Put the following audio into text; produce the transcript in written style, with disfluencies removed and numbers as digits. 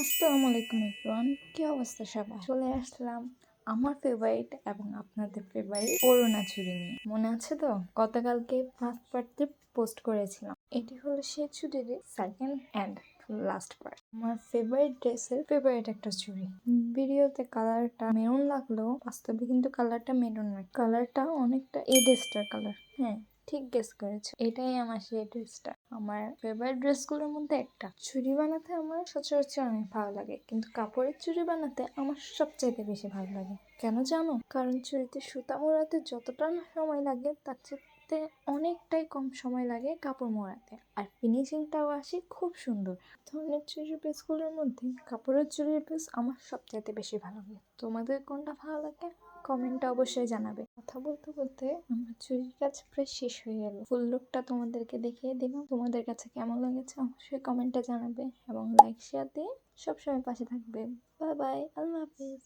আসসালামু আলাইকুম এভরিওয়ান, কি অবস্থা সবার? চলে আসলাম আমার ফেভারিট এবং আপনাদের ফেভারিট করোনা চুড়ি নিয়ে। মনে আছে তো গতকালকে ফার্স্ট পার্টে পোস্ট করেছিলাম। এটি হলো সেই চুড়ির সেকেন্ড অ্যান্ড লাস্ট পার্ট। আমার ফেভারিট ড্রেসের ফেভারিট একটা চুড়ি। ভিডিওতে কালারটা মেরুন লাগলেও বাস্তবে কিন্তু কালারটা মেরুন না, কালারটা অনেকটা এই ড্রেসটার কালার। হ্যাঁ, ঠিক গেস করেছো, এটাই আমার সেই ড্রেসটা। আমার ফেভারিট ড্রেসগুলোর মধ্যে একটা। চুড়ি বানাতে আমার সচরাচর অনেক ভালো লাগে, কিন্তু কাপড়ের চুড়ি বানাতে আমার সবচাইতে বেশি ভালো লাগে। কেন জানো? কারণ চুড়িতে সুতা মোড়াতে যতটা না সময় লাগে তার চেয়ে অনেকটাই কম সময় লাগে কাপড় মোড়াতে, আর ফিনিশিংটাও আসে খুব সুন্দর। ধরনের চুড়ির পিসগুলোর মধ্যে কাপড়ের চুড়ির পিস আমার সবচাইতে বেশি ভালো লাগে। তোমাদের কোনটা ভালো লাগে কমেন্টে অবশ্যই জানাবে। কথা বলতে বলতে আমার চুরির কাজ প্রায় শেষ হয়ে গেল। ফুল লুকটা তোমাদেরকে দেখিয়ে দিলাম। তোমাদের কাছে কেমন লেগেছে অবশ্যই কমেন্টে জানাবে এবং লাইক শেয়ার দিয়ে সবসময় পাশে থাকবে। বাই বাই, আল্লাহ হাফিজ।